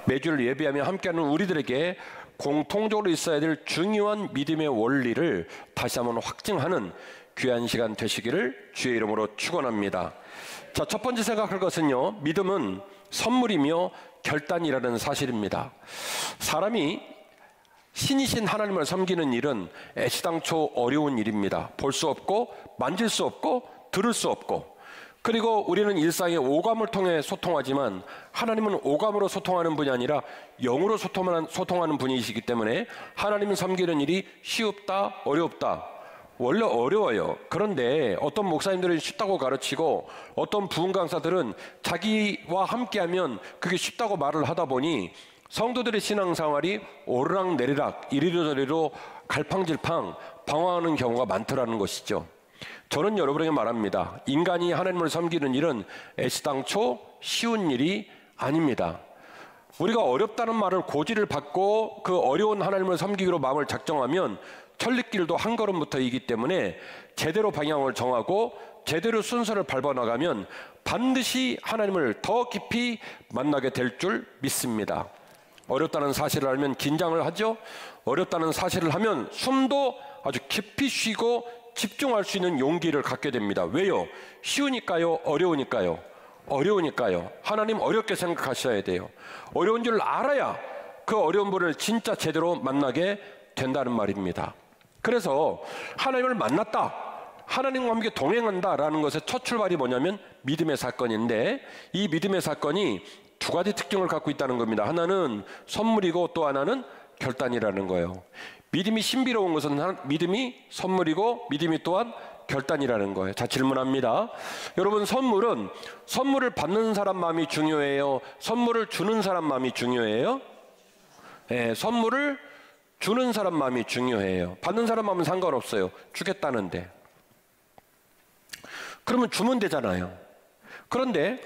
매주를 예배하며 함께하는 우리들에게 공통적으로 있어야 될 중요한 믿음의 원리를 다시 한번 확증하는 귀한 시간 되시기를 주의 이름으로 축원합니다. 자, 첫 번째 생각할 것은요, 믿음은 선물이며 결단이라는 사실입니다. 사람이 신이신 하나님을 섬기는 일은 애시당초 어려운 일입니다. 볼 수 없고 만질 수 없고 들을 수 없고, 그리고 우리는 일상의 오감을 통해 소통하지만 하나님은 오감으로 소통하는 분이 아니라 영으로 소통하는 분이시기 때문에 하나님을 섬기는 일이 쉽다 어렵다, 원래 어려워요. 그런데 어떤 목사님들은 쉽다고 가르치고 어떤 부흥 강사들은 자기와 함께하면 그게 쉽다고 말을 하다 보니 성도들의 신앙생활이 오르락내리락 이리로 저리로 갈팡질팡 방황하는 경우가 많더라는 것이죠. 저는 여러분에게 말합니다. 인간이 하나님을 섬기는 일은 애시당초 쉬운 일이 아닙니다. 우리가 어렵다는 말을 고지를 받고 그 어려운 하나님을 섬기기로 마음을 작정하면 천리길도 한 걸음부터이기 때문에 제대로 방향을 정하고 제대로 순서를 밟아나가면 반드시 하나님을 더 깊이 만나게 될 줄 믿습니다. 어렵다는 사실을 알면 긴장을 하죠. 어렵다는 사실을 하면 숨도 아주 깊이 쉬고 집중할 수 있는 용기를 갖게 됩니다. 왜요? 쉬우니까요? 어려우니까요? 어려우니까요. 하나님 어렵게 생각하셔야 돼요. 어려운 줄 알아야 그 어려운 분을 진짜 제대로 만나게 된다는 말입니다. 그래서 하나님을 만났다, 하나님과 함께 동행한다라는 것의 첫 출발이 뭐냐면 믿음의 사건인데, 이 믿음의 사건이 두 가지 특징을 갖고 있다는 겁니다. 하나는 선물이고 또 하나는 결단이라는 거예요. 믿음이 신비로운 것은 믿음이 선물이고 믿음이 또한 결단이라는 거예요. 자, 질문합니다. 여러분, 선물을 받는 사람 마음이 중요해요? 선물을 주는 사람 마음이 중요해요? 네, 선물을 주는 사람 마음이 중요해요. 받는 사람 마음은 상관없어요. 주겠다는데. 그러면 주면 되잖아요. 그런데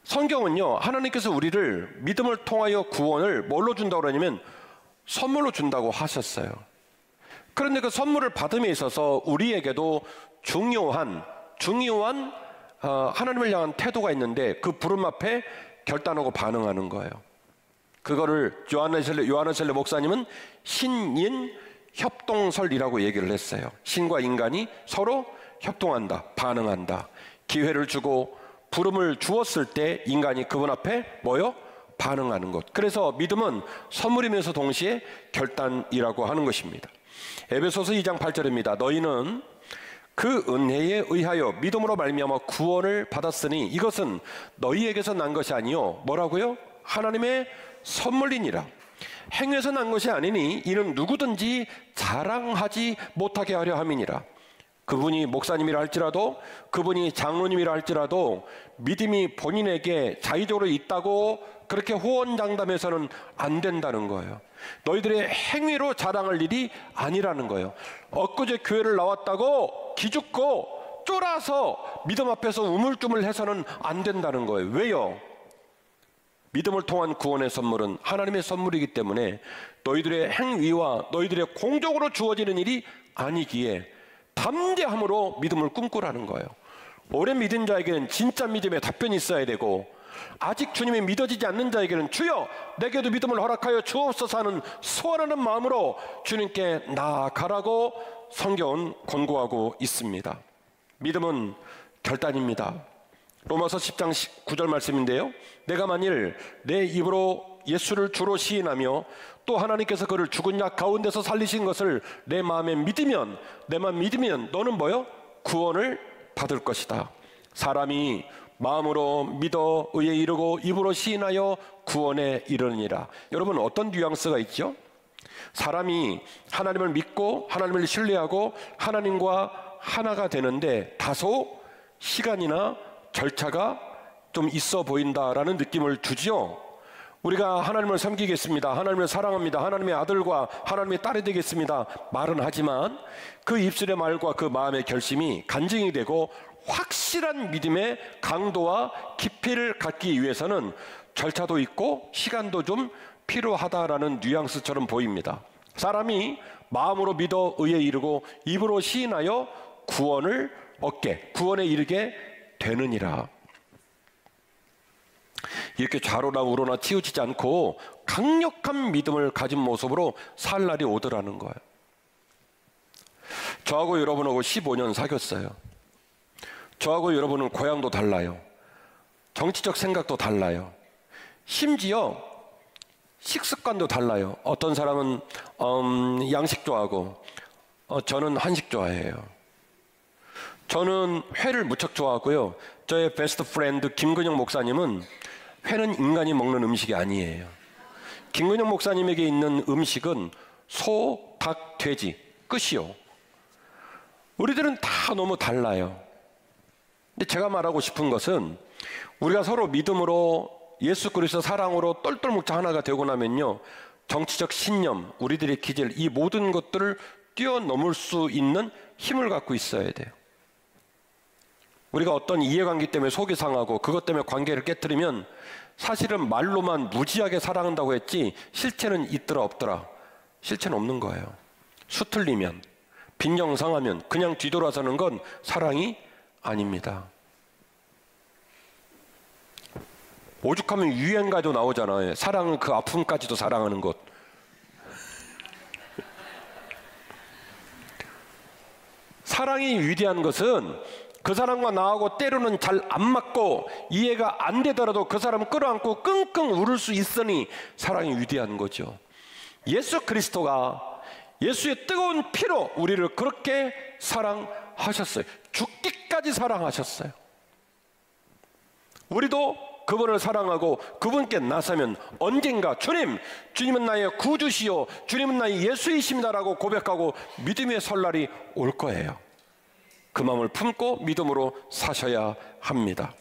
성경은요, 하나님께서 우리를 믿음을 통하여 구원을 뭘로 준다고 그러냐면 선물로 준다고 하셨어요. 그런데 그 선물을 받음에 있어서 우리에게도 중요한 하나님을 향한 태도가 있는데, 그 부름 앞에 결단하고 반응하는 거예요. 그거를 요한 셀레 목사님은 신인 협동설이라고 얘기를 했어요. 신과 인간이 서로 협동한다, 반응한다. 기회를 주고 부름을 주었을 때 인간이 그분 앞에 반응하는 것. 그래서 믿음은 선물이면서 동시에 결단이라고 하는 것입니다. 에베소서 2장 8절입니다. 너희는 그 은혜에 의하여 믿음으로 말미암아 구원을 받았으니 이것은 너희에게서 난 것이 아니요 뭐라고요? 하나님의 선물이니라. 행위에서 난 것이 아니니 이는 누구든지 자랑하지 못하게 하려 함이니라. 그분이 목사님이라 할지라도, 그분이 장로님이라 할지라도 믿음이 본인에게 자의적으로 있다고 그렇게 호언장담해서는 안 된다는 거예요. 너희들의 행위로 자랑할 일이 아니라는 거예요. 엊그제 교회를 나왔다고 기죽고 쫄아서 믿음 앞에서 우물쭈물해서는 안 된다는 거예요. 왜요? 믿음을 통한 구원의 선물은 하나님의 선물이기 때문에 너희들의 행위와 너희들의 공적으로 주어지는 일이 아니기에 담대함으로 믿음을 꿈꾸라는 거예요. 오래 믿은 자에게는 진짜 믿음의 답변이 있어야 되고, 아직 주님이 믿어지지 않는 자에게는 주여 내게도 믿음을 허락하여 주옵소서 하는 소원하는 마음으로 주님께 나아가라고 성경은 권고하고 있습니다. 믿음은 결단입니다. 로마서 10장 9절 말씀인데요, 내가 만일 내 입으로 예수를 주로 시인하며 또 하나님께서 그를 죽은 자 가운데서 살리신 것을 내 마음에 믿으면, 내만 믿으면 너는 구원을 받을 것이다. 사람이 마음으로 믿어 의에 이르고 입으로 시인하여 구원에 이르느니라. 여러분, 어떤 뉘앙스가 있죠? 사람이 하나님을 믿고 하나님을 신뢰하고 하나님과 하나가 되는데 다소 시간이나 절차가 좀 있어 보인다라는 느낌을 주지요. 우리가 하나님을 섬기겠습니다, 하나님을 사랑합니다, 하나님의 아들과 하나님의 딸이 되겠습니다 말은 하지만 그 입술의 말과 그 마음의 결심이 간증이 되고 확실한 믿음의 강도와 깊이를 갖기 위해서는 절차도 있고 시간도 좀 필요하다라는 뉘앙스처럼 보입니다. 사람이 마음으로 믿어 의에 이르고 입으로 시인하여 구원을 얻게, 구원에 이르게 되느니라. 이렇게 좌로나 우로나 치우치지 않고 강력한 믿음을 가진 모습으로 살 날이 오더라는 거예요. 저하고 여러분하고 15년 사귀었어요. 저하고 여러분은 고향도 달라요. 정치적 생각도 달라요. 심지어 식습관도 달라요. 어떤 사람은 양식 좋아하고 저는 한식 좋아해요. 저는 회를 무척 좋아하고요. 저의 베스트 프렌드 김근영 목사님은 회는 인간이 먹는 음식이 아니에요. 김근영 목사님에게 있는 음식은 소, 닭, 돼지 끝이요. 우리들은 다 너무 달라요. 근데 제가 말하고 싶은 것은 우리가 서로 믿음으로 예수 그리스도 사랑으로 똘똘 뭉쳐 하나가 되고 나면요, 정치적 신념, 우리들의 기질, 이 모든 것들을 뛰어넘을 수 있는 힘을 갖고 있어야 돼요. 우리가 어떤 이해관계 때문에 속이 상하고 그것 때문에 관계를 깨뜨리면 사실은 말로만 무지하게 사랑한다고 했지 실체는 있더라 없더라. 실체는 없는 거예요. 수틀리면, 빈정상하면 그냥 뒤돌아서는 건 사랑이 아닙니다. 오죽하면 유행가도 나오잖아요. 사랑은 그 아픔까지도 사랑하는 것. 사랑이 위대한 것은 그 사람과 나하고 때로는 잘 안 맞고 이해가 안 되더라도 그 사람을 끌어안고 끙끙 울을 수 있으니 사랑이 위대한 거죠. 예수 그리스도가 예수의 뜨거운 피로 우리를 그렇게 사랑하셨어요. 죽기까지 사랑하셨어요. 우리도 그분을 사랑하고 그분께 나서면 언젠가 주님은 나의 구주시요 주님은 나의 예수이십니다라고 고백하고 믿음의 설날이 올 거예요. 그 마음을 품고 믿음으로 사셔야 합니다.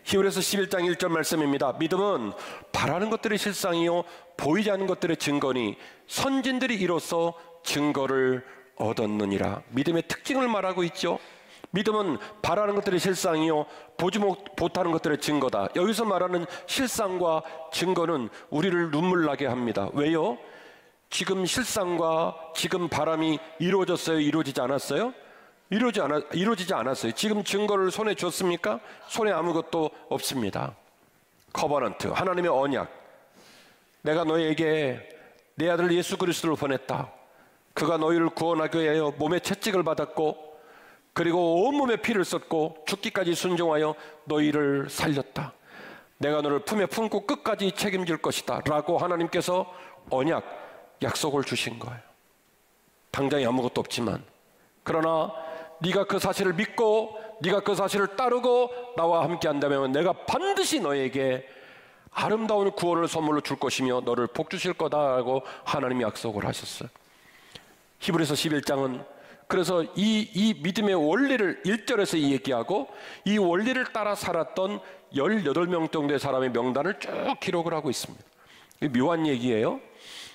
히브리서 11장 1절 말씀입니다. 믿음은 바라는 것들의 실상이요 보이지 않는 것들의 증거니 선진들이 이로써 증거를 얻었느니라. 믿음의 특징을 말하고 있죠. 믿음은 바라는 것들의 실상이요 보지 못하는 것들의 증거다. 여기서 말하는 실상과 증거는 우리를 눈물 나게 합니다. 왜요? 지금 실상과 지금 바람이 이루어졌어요? 이루어지지 않았어요? 이루어지지 않았어요. 지금 증거를 손에 줬습니까? 손에 아무것도 없습니다. 커버넌트, 하나님의 언약. 내가 너희에게 내 아들 예수 그리스도를 보냈다. 그가 너희를 구원하기 위하여 몸에 채찍을 받았고 그리고 온몸에 피를 썼고 죽기까지 순종하여 너희를 살렸다. 내가 너를 품에 품고 끝까지 책임질 것이다 라고 하나님께서 언약, 약속을 주신 거예요. 당장에 아무것도 없지만 그러나 네가 그 사실을 믿고 네가 그 사실을 따르고 나와 함께 한다면 내가 반드시 너에게 아름다운 구원을 선물로 줄 것이며 너를 복주실 거다라고 하나님이 약속을 하셨어요. 히브리서 11장은 그래서 이 믿음의 원리를 1절에서 얘기하고 이 원리를 따라 살았던 18명 정도의 사람의 명단을 쭉 기록을 하고 있습니다. 묘한 얘기예요.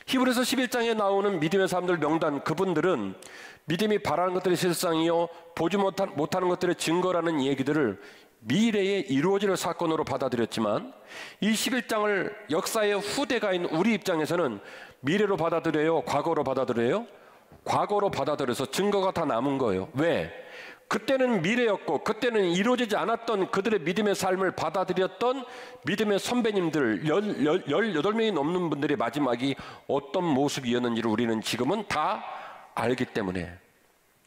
히브리서 11장에 나오는 믿음의 사람들 명단, 그분들은 믿음이 바라는 것들의 실상이요 보지 못하는 것들의 증거라는 얘기들을 미래에 이루어질 사건으로 받아들였지만 이 11장을 역사의 후대가인 우리 입장에서는 미래로 받아들여요? 과거로 받아들여요? 과거로 받아들여서 증거가 다 남은 거예요. 왜? 그때는 미래였고 그때는 이루어지지 않았던 그들의 믿음의 삶을 받아들였던 믿음의 선배님들 18명이 넘는 분들의 마지막이 어떤 모습이었는지를 우리는 지금은 다 알기 때문에,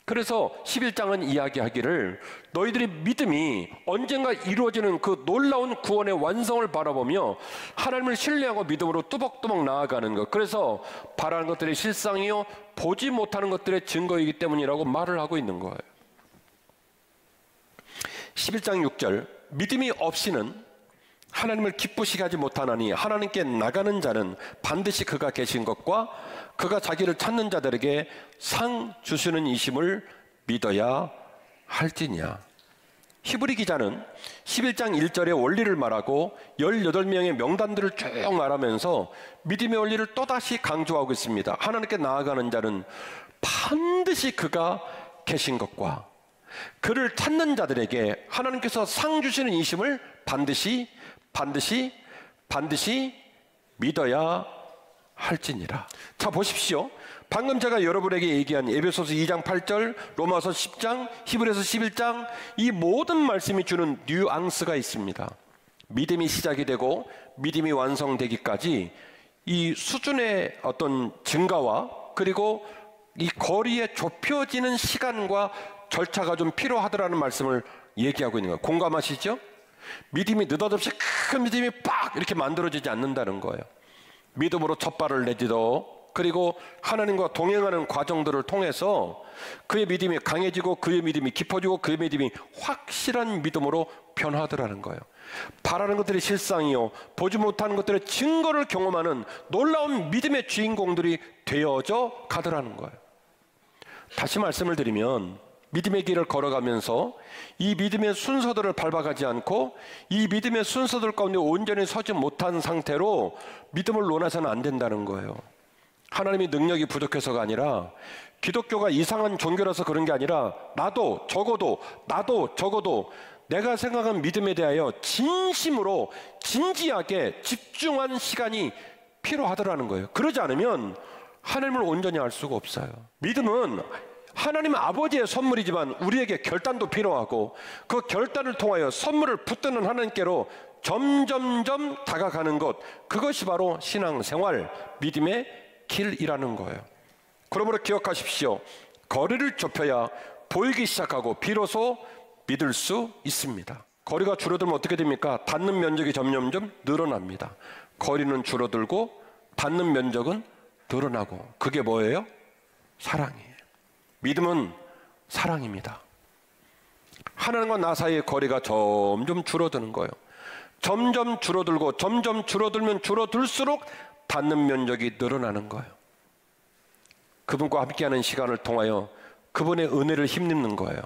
그래서 11장은 이야기하기를 너희들의 믿음이 언젠가 이루어지는 그 놀라운 구원의 완성을 바라보며 하나님을 신뢰하고 믿음으로 뚜벅뚜벅 나아가는 것, 그래서 바라는 것들의 실상이요 보지 못하는 것들의 증거이기 때문이라고 말을 하고 있는 거예요. 11장 6절, 믿음이 없이는 하나님을 기쁘시게 하지 못하나니 하나님께 나가는 자는 반드시 그가 계신 것과 그가 자기를 찾는 자들에게 상 주시는 이심을 믿어야 할지냐. 히브리 기자는 11장 1절의 원리를 말하고 18명의 명단들을 쭉 말하면서 믿음의 원리를 또다시 강조하고 있습니다. 하나님께 나아가는 자는 반드시 그가 계신 것과 그를 찾는 자들에게 하나님께서 상 주시는 이심을 반드시 믿어야 할지니라. 자, 보십시오. 방금 제가 여러분에게 얘기한 에베소서 2장 8절, 로마서 10장, 히브리서 11장, 이 모든 말씀이 주는 뉘앙스가 있습니다. 믿음이 시작이 되고 믿음이 완성되기까지 이 수준의 어떤 증가와 그리고 이 거리에 좁혀지는 시간과 절차가 좀 필요하더라는 말씀을 얘기하고 있는 거예요. 공감하시죠? 믿음이 느닷없이 큰 믿음이 빡 이렇게 만들어지지 않는다는 거예요. 믿음으로 첫 발을 내딛어 그리고 하나님과 동행하는 과정들을 통해서 그의 믿음이 강해지고 그의 믿음이 깊어지고 그의 믿음이 확실한 믿음으로 변하더라는 거예요. 바라는 것들이 실상이요 보지 못하는 것들의 증거를 경험하는 놀라운 믿음의 주인공들이 되어져 가더라는 거예요. 다시 말씀을 드리면 믿음의 길을 걸어가면서 이 믿음의 순서들을 밟아가지 않고 이 믿음의 순서들 가운데 온전히 서지 못한 상태로 믿음을 논해서는 안 된다는 거예요. 하나님이 능력이 부족해서가 아니라 기독교가 이상한 종교라서 그런 게 아니라 나도 적어도 내가 생각한 믿음에 대하여 진심으로 진지하게 집중한 시간이 필요하더라는 거예요. 그러지 않으면 하나님을 온전히 알 수가 없어요. 믿음은 하나님 아버지의 선물이지만 우리에게 결단도 필요하고 그 결단을 통하여 선물을 붙드는 하나님께로 점점점 다가가는 것, 그것이 바로 신앙생활, 믿음의 길이라는 거예요. 그러므로 기억하십시오. 거리를 좁혀야 보이기 시작하고 비로소 믿을 수 있습니다. 거리가 줄어들면 어떻게 됩니까? 닿는 면적이 점점점 늘어납니다. 거리는 줄어들고 닿는 면적은 늘어나고, 그게 뭐예요? 사랑이에요. 믿음은 사랑입니다. 하나님과 나 사이의 거리가 점점 줄어드는 거예요. 점점 줄어들고 점점 줄어들면 줄어들수록 닿는 면적이 늘어나는 거예요. 그분과 함께하는 시간을 통하여 그분의 은혜를 힘입는 거예요.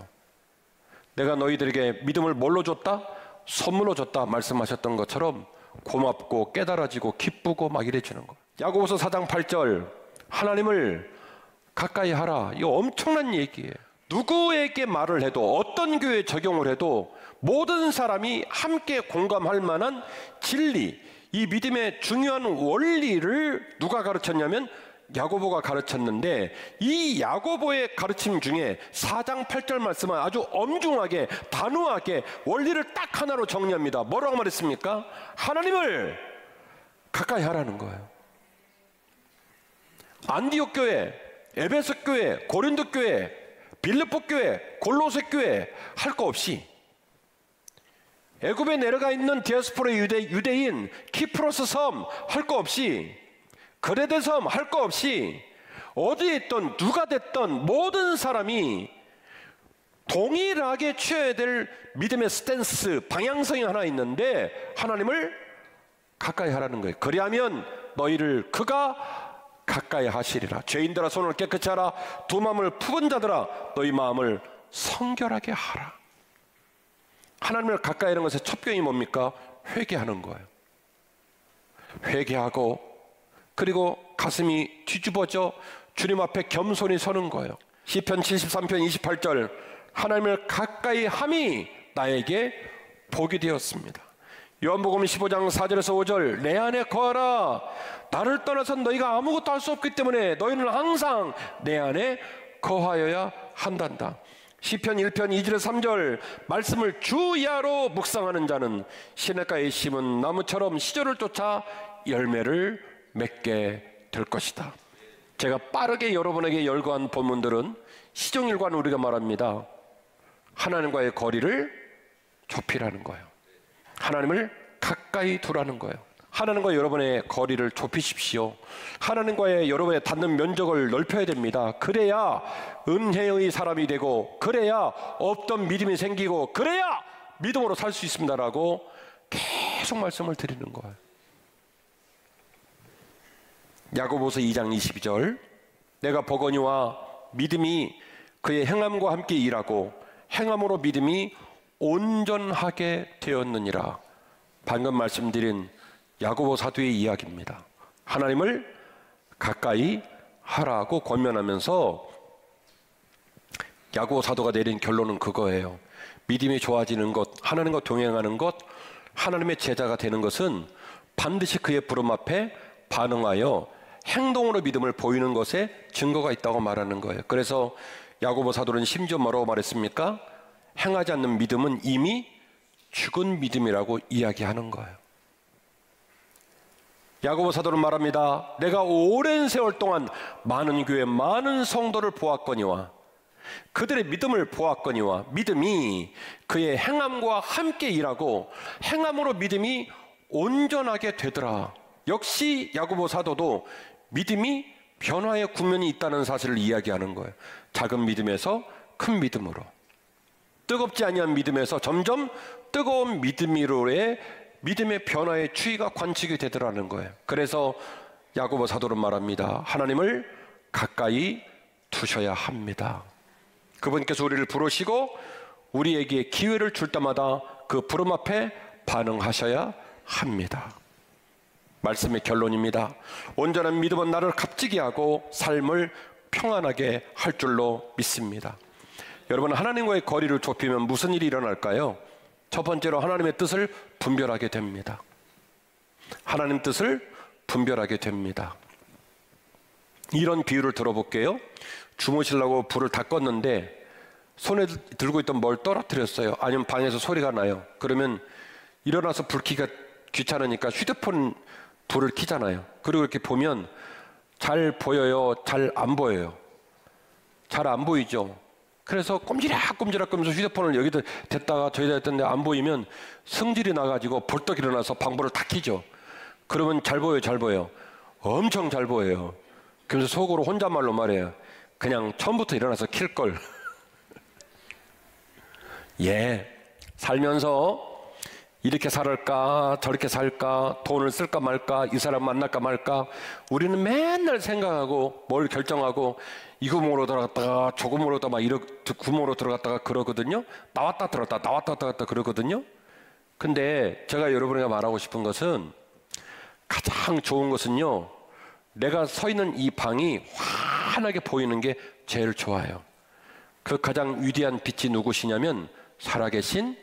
내가 너희들에게 믿음을 뭘로 줬다? 선물로 줬다 말씀하셨던 것처럼 고맙고 깨달아지고 기쁘고 막 이래지는 거예요. 야고보서 4장 8절 하나님을 가까이 하라. 이거 엄청난 얘기예요. 누구에게 말을 해도 어떤 교회에 적용을 해도 모든 사람이 함께 공감할 만한 진리, 이 믿음의 중요한 원리를 누가 가르쳤냐면 야고보가 가르쳤는데, 이 야고보의 가르침 중에 4장 8절 말씀은 아주 엄중하게 단호하게 원리를 딱 하나로 정리합니다. 뭐라고 말했습니까? 하나님을 가까이 하라는 거예요. 안디옥 교회, 에베소 교회, 고린도 교회, 빌립보 교회, 골로새 교회 할 거 없이, 애굽에 내려가 있는 디아스포라 유대인 키프로스 섬 할 거 없이, 그레데 섬 할 거 없이, 어디에 있던 누가 됐던 모든 사람이 동일하게 취해야 될 믿음의 스탠스, 방향성이 하나 있는데 하나님을 가까이 하라는 거예요. 그리하면 너희를 그가 가까이 하시리라. 죄인들아 손을 깨끗이 하라. 두 마음을 푸은 자들아 너희 마음을 성결하게 하라. 하나님을 가까이 하는 것의 첫 병이 뭡니까? 회개하는 거예요. 회개하고 그리고 가슴이 뒤집어져 주님 앞에 겸손히 서는 거예요. 시편 73편 28절 하나님을 가까이 함이 나에게 복이 되었습니다. 요한복음 15장 4절에서 5절 내 안에 거하라. 나를 떠나선 너희가 아무것도 할 수 없기 때문에 너희는 항상 내 안에 거하여야 한단다. 시편 1편 2절에서 3절 말씀을 주야로 묵상하는 자는 시냇가에 심은 나무처럼 시절을 쫓아 열매를 맺게 될 것이다. 제가 빠르게 여러분에게 열거한 본문들은 시종일관 우리가 말합니다. 하나님과의 거리를 좁히라는 거예요. 하나님을 가까이 두라는 거예요. 하나님과 여러분의 거리를 좁히십시오. 하나님과의 여러분의 닿는 면적을 넓혀야 됩니다. 그래야 은혜의 사람이 되고, 그래야 없던 믿음이 생기고, 그래야 믿음으로 살 수 있습니다라고 계속 말씀을 드리는 거예요. 야고보서 2장 22절 내가 보거니와 믿음이 그의 행함과 함께 일하고 행함으로 믿음이 온전하게 되었느니라. 방금 말씀드린 야고보 사도의 이야기입니다. 하나님을 가까이 하라고 권면하면서 야고보 사도가 내린 결론은 그거예요. 믿음이 좋아지는 것, 하나님과 동행하는 것, 하나님의 제자가 되는 것은 반드시 그의 부름 앞에 반응하여 행동으로 믿음을 보이는 것에 증거가 있다고 말하는 거예요. 그래서 야고보 사도는 심지어 뭐라고 말했습니까? 행하지 않는 믿음은 이미 죽은 믿음이라고 이야기하는 거예요. 야고보 사도는 말합니다. 내가 오랜 세월 동안 많은 교회, 많은 성도를 보았거니와 그들의 믿음을 보았거니와 믿음이 그의 행함과 함께 일하고 행함으로 믿음이 온전하게 되더라. 역시 야고보 사도도 믿음이 변화의 국면이 있다는 사실을 이야기하는 거예요. 작은 믿음에서 큰 믿음으로, 뜨겁지 아니한 믿음에서 점점 뜨거운 믿음으로의 믿음의 변화의 추이가 관측이 되더라는 거예요. 그래서 야고보 사도는 말합니다. 하나님을 가까이 두셔야 합니다. 그분께서 우리를 부르시고 우리에게 기회를 줄 때마다 그 부름 앞에 반응하셔야 합니다. 말씀의 결론입니다. 온전한 믿음은 나를 값지게 하고 삶을 평안하게 할 줄로 믿습니다. 여러분, 하나님과의 거리를 좁히면 무슨 일이 일어날까요? 첫 번째로 하나님의 뜻을 분별하게 됩니다. 하나님 뜻을 분별하게 됩니다. 이런 비유를 들어볼게요. 주무시려고 불을 다 껐는데 손에 들고 있던 뭘 떨어뜨렸어요. 아니면 방에서 소리가 나요. 그러면 일어나서 불 켜기가 귀찮으니까 휴대폰 불을 켜잖아요. 그리고 이렇게 보면 잘 보여요? 잘 안 보여요? 잘 안 보이죠? 그래서 꼼지락꼼지락 하면서 휴대폰을 여기다 댔다가 저기다 댔는데 안 보이면 성질이 나가지고 벌떡 일어나서 방불을 다 켜죠. 그러면 잘 보여요? 잘 보여요? 엄청 잘 보여요. 그러면서 속으로 혼잣말로 말해요. 그냥 처음부터 일어나서 킬 걸. 예, 살면서 이렇게 살을까 저렇게 살까, 돈을 쓸까 말까, 이 사람 만날까 말까, 우리는 맨날 생각하고 뭘 결정하고 이 구멍으로 들어갔다가 저 구멍으로 막 이렇게 구멍으로 들어갔다가 그러거든요. 나왔다 들어갔다 나왔다 들어갔다 그러거든요. 근데 제가 여러분에게 말하고 싶은 것은, 가장 좋은 것은요, 내가 서 있는 이 방이 환하게 보이는 게 제일 좋아요. 그 가장 위대한 빛이 누구시냐면 살아계신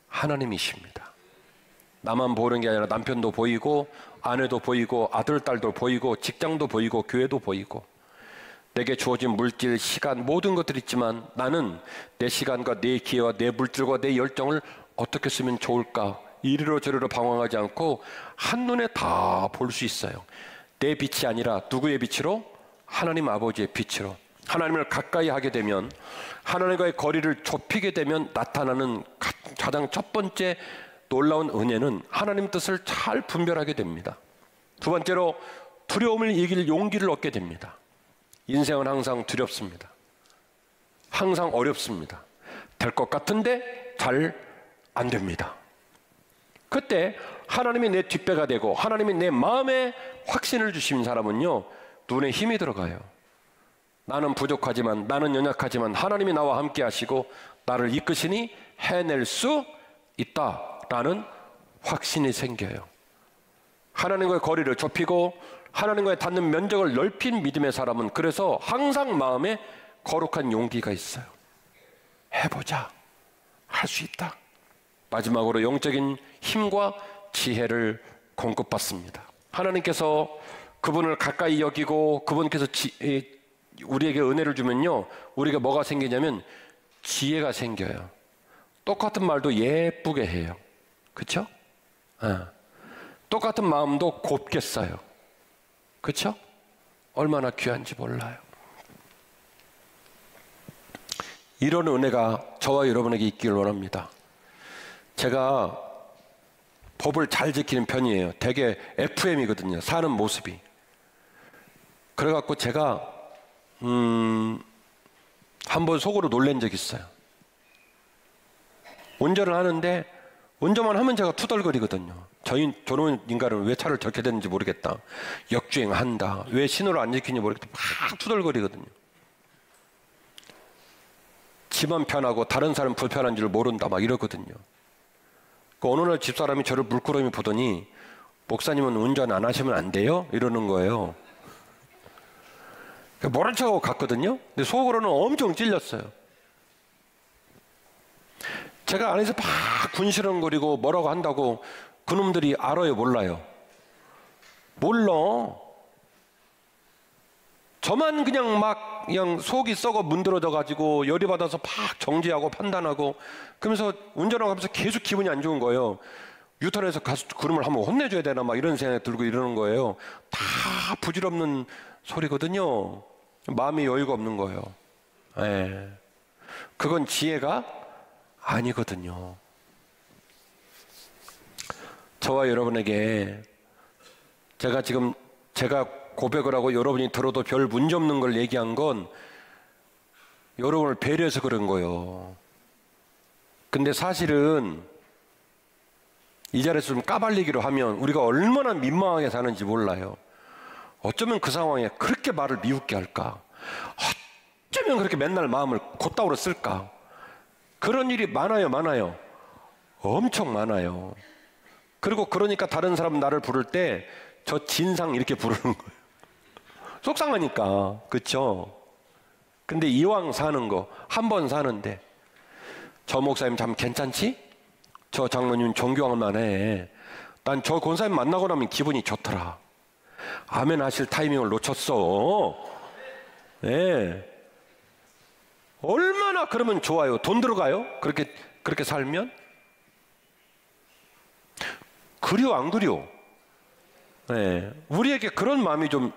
하나님이십니다. 나만 보는 게 아니라 남편도 보이고 아내도 보이고 아들, 딸도 보이고 직장도 보이고 교회도 보이고, 내게 주어진 물질, 시간, 모든 것들이 있지만 나는 내 시간과 내 기회와 내 물질과 내 열정을 어떻게 쓰면 좋을까, 이리로 저리로 방황하지 않고 한눈에 다 볼 수 있어요. 내 빛이 아니라 누구의 빛으로? 하나님 아버지의 빛으로. 하나님을 가까이 하게 되면, 하나님과의 거리를 좁히게 되면 나타나는 가장 첫 번째 놀라운 은혜는 하나님 뜻을 잘 분별하게 됩니다. 두 번째로 두려움을 이길 용기를 얻게 됩니다. 인생은 항상 두렵습니다. 항상 어렵습니다. 될 것 같은데 잘 안 됩니다. 그때 하나님이 내 뒷배가 되고 하나님이 내 마음에 확신을 주신 사람은요, 눈에 힘이 들어가요. 나는 부족하지만, 나는 연약하지만 하나님이 나와 함께 하시고 나를 이끄시니 해낼 수 있다라는 확신이 생겨요. 하나님과의 거리를 좁히고 하나님과의 닿는 면적을 넓힌 믿음의 사람은 그래서 항상 마음에 거룩한 용기가 있어요. 해보자, 할 수 있다. 마지막으로 영적인 힘과 지혜를 공급받습니다. 하나님께서 그분을 가까이 여기고 그분께서 우리에게 은혜를 주면요, 우리가 뭐가 생기냐면 지혜가 생겨요. 똑같은 말도 예쁘게 해요. 그렇죠? 똑같은 마음도 곱게 써요. 그렇죠? 얼마나 귀한지 몰라요. 이런 은혜가 저와 여러분에게 있기를 원합니다. 제가 법을 잘 지키는 편이에요. 되게 FM이거든요. 사는 모습이. 그래갖고 제가 한번 속으로 놀란 적이 있어요. 운전을 하는데 운전만 하면 제가 투덜거리거든요. 저런 인간은 왜 차를 저렇게 됐는지 모르겠다. 역주행한다. 왜 신호를 안 지키는지 모르겠다. 막 투덜거리거든요. 지만 편하고 다른 사람 불편한 줄 모른다 막 이러거든요. 어느 날 집사람이 저를 물끄러미 보더니, 목사님은 운전 안 하시면 안 돼요? 이러는 거예요. 모른 척하고 갔거든요. 근데 속으로는 엄청 찔렸어요. 제가 안에서 막 군시렁거리고 뭐라고 한다고 그놈들이 알아요, 몰라요? 몰라. 저만 그냥 속이 썩어 문드러져 가지고 열이 받아서 막 정지하고 판단하고 그러면서 운전하고 하면서 계속 기분이 안 좋은 거예요. 유턴해서 가서 그놈을 한번 혼내줘야 되나 막 이런 생각이 들고 이러는 거예요. 다 부질없는 소리거든요. 마음이 여유가 없는 거예요. 예. 그건 지혜가 아니거든요. 저와 여러분에게 제가 고백을 하고 여러분이 들어도 별 문제 없는 걸 얘기한 건 여러분을 배려해서 그런 거예요. 근데 사실은 이 자리에서 좀 까발리기로 하면 우리가 얼마나 민망하게 사는지 몰라요. 어쩌면 그 상황에 그렇게 말을 미웃게 할까? 어쩌면 그렇게 맨날 마음을 곧다우로 쓸까? 그런 일이 많아요. 엄청 많아요. 그리고 그러니까 다른 사람 나를 부를 때 저 진상 이렇게 부르는 거예요. 속상하니까. 그렇죠? 근데 이왕 사는 거 한 번 사는데 저 목사님 참 괜찮지? 저 장로님 존경할 만해. 난 저 권사님 만나고 나면 기분이 좋더라. 아멘 하실 타이밍을 놓쳤어. 네. 얼마나 그러면 좋아요. 돈 들어가요? 그렇게 살면? 그려 안 그려? 네. 우리에게 그런 마음이 좀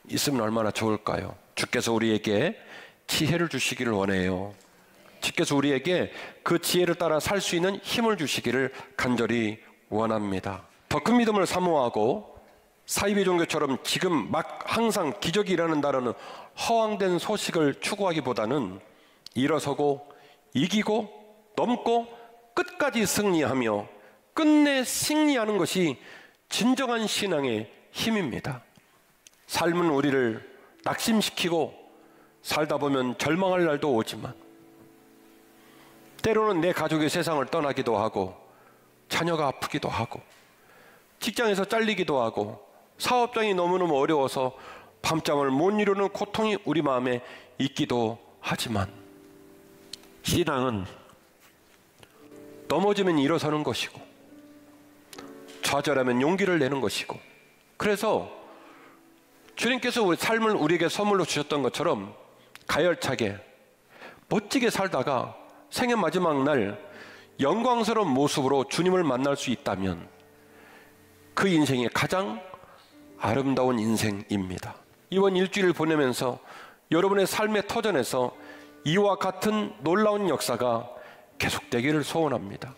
있으면 얼마나 좋을까요? 주께서 우리에게 지혜를 주시기를 원해요. 주께서 우리에게 그 지혜를 따라 살 수 있는 힘을 주시기를 간절히 원합니다. 더 큰 믿음을 사모하고 사이비 종교처럼 지금 막 항상 기적이 일어난다는 허황된 소식을 추구하기보다는 일어서고 이기고 넘고 끝까지 승리하며 끝내 승리하는 것이 진정한 신앙의 힘입니다. 삶은 우리를 낙심시키고 살다 보면 절망할 날도 오지만 때로는 내 가족이 세상을 떠나기도 하고 자녀가 아프기도 하고 직장에서 잘리기도 하고 사업장이 너무너무 어려워서 밤잠을 못 이루는 고통이 우리 마음에 있기도 하지만 신앙은 넘어지면 일어서는 것이고 좌절하면 용기를 내는 것이고 그래서 주님께서 우리 삶을 우리에게 선물로 주셨던 것처럼 가열차게 멋지게 살다가 생애 마지막 날 영광스러운 모습으로 주님을 만날 수 있다면 그 인생이 가장 아름다운 인생입니다. 이번 일주일을 보내면서 여러분의 삶의 터전에서 이와 같은 놀라운 역사가 계속되기를 소원합니다.